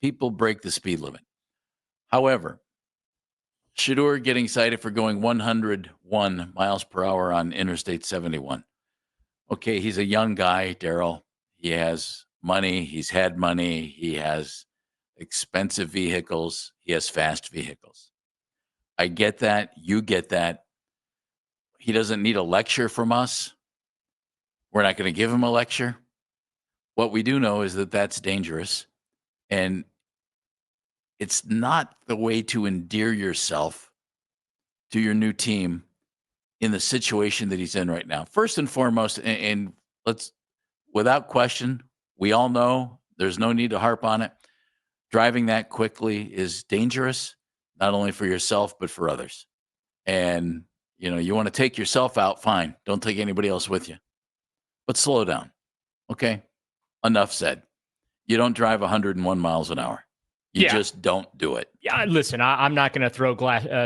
People break the speed limit. However, Shedeur getting cited for going 101 miles per hour on Interstate 71. Okay, he's a young guy, Daryl. He has money. He's had money. He has expensive vehicles. He has fast vehicles. I get that. You get that. He doesn't need a lecture from us. We're not going to give him a lecture. What we do know is that that's dangerous. And it's not the way to endear yourself to your new team in the situation that he's in right now. First and foremost, and let's, without question, we all know there's no need to harp on it. Driving that quickly is dangerous, not only for yourself, but for others. And, you want to take yourself out, fine. Don't take anybody else with you. But slow down. Okay? Enough said. You don't drive 101 miles an hour. You just don't do it. Yeah, listen, I'm not going to throw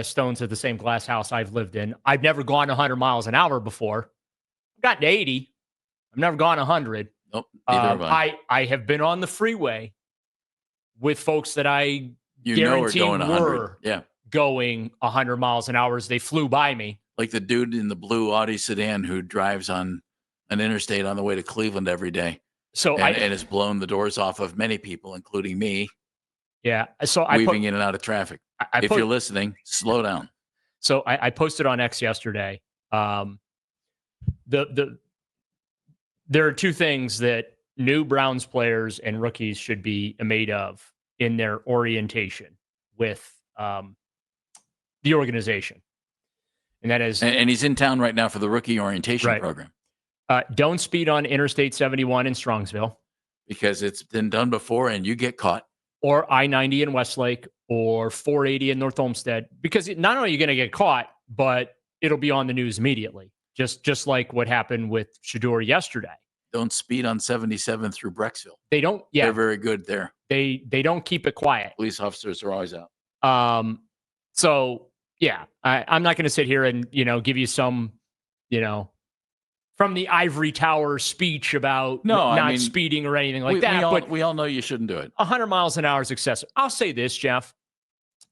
stones at the same glass house I've lived in. I've never gone 100 miles an hour before. I've gotten to 80. I've never gone 100. Nope, neither have I. I have been on the freeway with folks that I guarantee are going 100. were going 100 miles an hour as they flew by me. Like the dude in the blue Audi sedan who drives on an interstate on the way to Cleveland every day. And has blown the doors off of many people, including me. Yeah. So weaving in and out of traffic. If you're listening, slow down. So I posted on X yesterday. There are two things that new Browns players and rookies should be made of in their orientation with the organization. And that is... And he's in town right now for the rookie orientation program. Don't speed on Interstate 71 in Strongsville. Because it's been done before and you get caught. Or I-90 in Westlake, or 480 in North Olmsted. Because not only are you going to get caught, but it'll be on the news immediately. Just like what happened with Shedeur yesterday. Don't speed on 77 through Brecksville. They don't. Yeah, they're very good there. They don't keep it quiet. Police officers are always out. So yeah, I'm not going to sit here and give you some from the ivory tower speech about not speeding or anything like that. But we all know you shouldn't do it. 100 miles an hour is excessive. I'll say this, Jeff.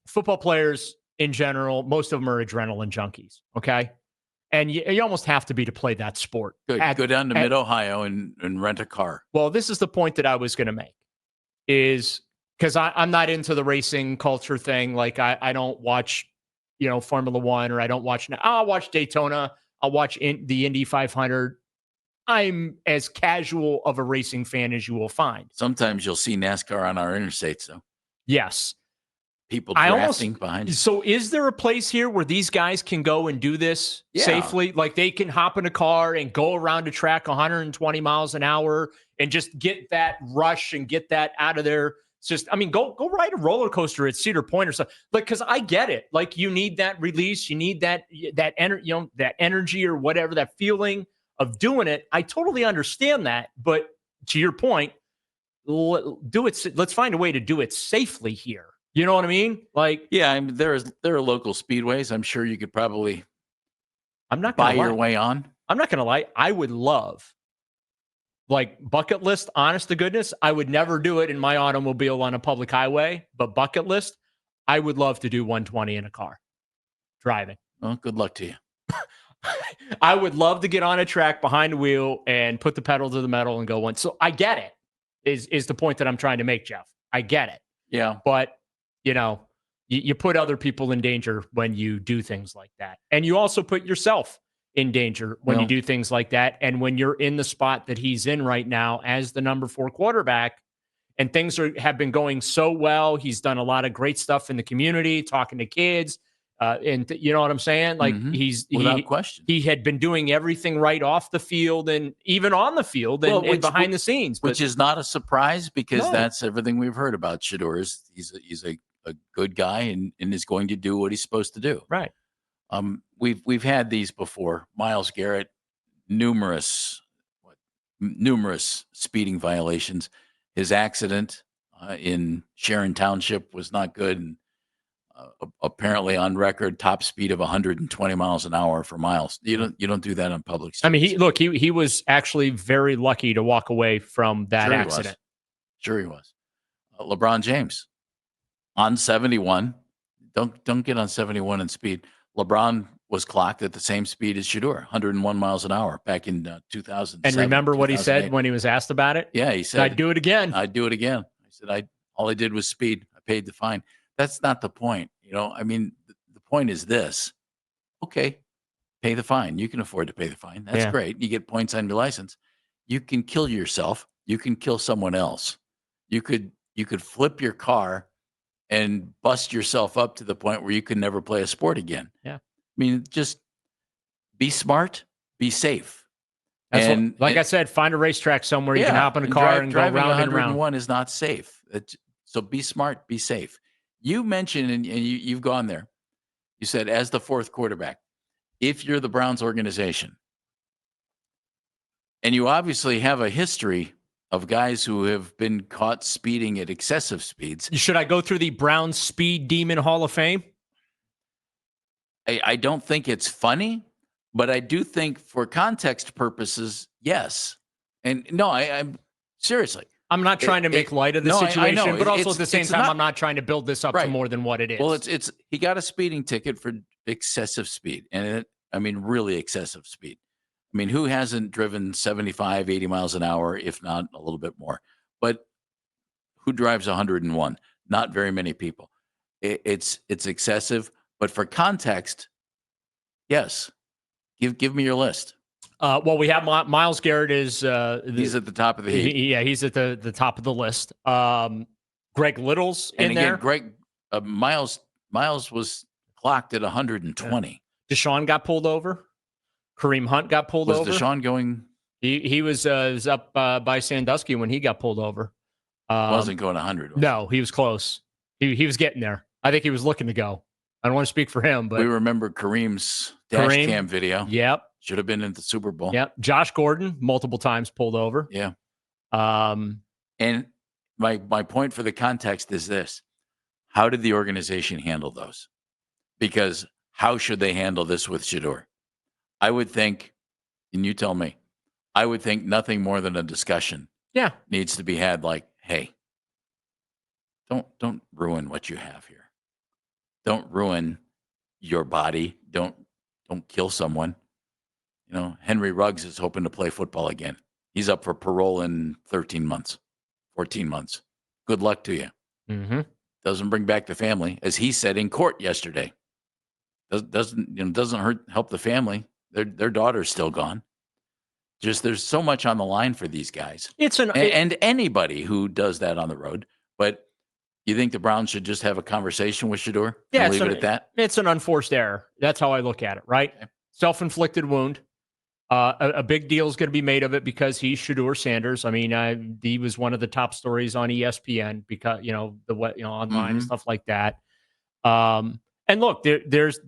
Football players in general, most of them are adrenaline junkies. Okay. And you almost have to be to play that sport. Good. Go down to Mid-Ohio and rent a car. Well, this is the point that I was going to make, is because I'm not into the racing culture thing. Like I don't watch, Formula One, or I don't watch. I'll watch Daytona. I'll watch the Indy 500. I'm as casual of a racing fan as you will find. Sometimes you'll see NASCAR on our interstates, though. Yes. People drafting behind you. So is there a place here where these guys can go and do this safely? Like they can hop in a car and go around a track 120 miles an hour and just get that rush and get that out of there. It's just, go ride a roller coaster at Cedar Point or something. Like, because I get it. Like, you need that release, you need that energy or whatever, that feeling of doing it. I totally understand that, but to your point, do it. Let's find a way to do it safely here. You know what I mean? Like, yeah, there are local speedways. I'm sure you could probably. I'm not gonna buy your way on. I'm not gonna lie. I would love. Like bucket list, honest to goodness, I would never do it in my automobile on a public highway, but bucket list, I would love to do 120 in a car driving. Well, good luck to you. I would love to get on a track behind the wheel and put the pedal to the metal and go one. So I get it, is the point that I'm trying to make, Jeff. I get it. Yeah. But, you put other people in danger when you do things like that. And you also put yourself in danger when you do things like that. And when you're in the spot that he's in right now as the number 4 quarterback, and things have been going so well, he's done a lot of great stuff in the community, talking to kids. And you know what I'm saying? Like without question, he had been doing everything right off the field and even on the field and behind the scenes, which is not a surprise because that's everything we've heard about Shedeur. He's a good guy and is going to do what he's supposed to do. Right. We've had these before. Myles Garrett, numerous speeding violations. His accident in Sharon Township was not good. And, apparently on record, top speed of 120 miles an hour for Myles. You don't do that on public streets. He was actually very lucky to walk away from that accident. Sure he was. LeBron James on 71. Don't get on 71 in speed. LeBron was clocked at the same speed as Shedeur, 101 miles an hour back in 2007. And remember what he said when he was asked about it? Yeah, he said, I'd do it again. I'd do it again. I said, all I did was speed. I paid the fine. That's not the point. I mean, the point is this. Okay, pay the fine. You can afford to pay the fine. That's great. You get points on your license. You can kill yourself. You can kill someone else. You could flip your car and bust yourself up to the point where you can never play a sport again. Yeah. I mean, just be smart, be safe. I said, find a racetrack somewhere you can hop in a car and go round and round. 101 is not safe. So be smart, be safe. You mentioned, and you've gone there. You said, as the fourth quarterback, if you're the Browns organization, and you obviously have a history of guys who have been caught speeding at excessive speeds. Should I go through the Browns Speed Demon Hall of Fame? I don't think it's funny, but I do think for context purposes, yes. And no, I'm seriously. I'm not trying to make light of the situation, I know. But also at the same time, I'm not trying to build this up to more than what it is. Well, he got a speeding ticket for excessive speed, and really excessive speed. I mean, who hasn't driven 75, 80 miles an hour, if not a little bit more? But who drives 101? Not very many people. It's excessive. But for context, yes. Give me your list. Well, we have Myles Garrett is he's at the top of the heap. He's at the top of the list. Greg Little's in there. Myles was clocked at 120. Deshaun got pulled over. Kareem Hunt got pulled over. Was Deshaun going? He was up by Sandusky when he got pulled over. Wasn't going 100. No, he was close. He was getting there. I think he was looking to go. I don't want to speak for him, but we remember Kareem's dash cam video. Yep. Should have been in the Super Bowl. Yep. Josh Gordon multiple times pulled over. Yeah. And my point for the context is this. How did the organization handle those? Because how should they handle this with Shedeur? I would think, and you tell me, I would think nothing more than a discussion needs to be had, like, hey, don't ruin what you have here. Don't ruin your body. Don't kill someone. Henry Ruggs is hoping to play football again. He's up for parole in 13 months, 14 months. Good luck to you. Mm-hmm. Doesn't bring back the family, as he said in court yesterday. Doesn't help the family. Their daughter's still gone. Just there's so much on the line for these guys. And anybody who does that on the road. But you think the Browns should just have a conversation with Shedeur? Yeah, leave it at that. It's an unforced error. That's how I look at it. Right, self-inflicted wound. A big deal is going to be made of it because he's Shedeur Sanders. I mean, he was one of the top stories on ESPN because online and stuff like that. And look, there's,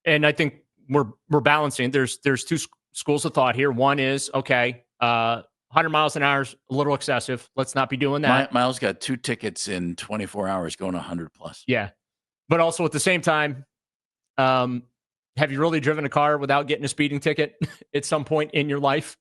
and I think we're balancing. There's two schools of thought here. One is 100 miles an hour is a little excessive. Let's not be doing that. Miles got 2 tickets in 24 hours, going 100 plus. Yeah, but also at the same time, have you really driven a car without getting a speeding ticket at some point in your life?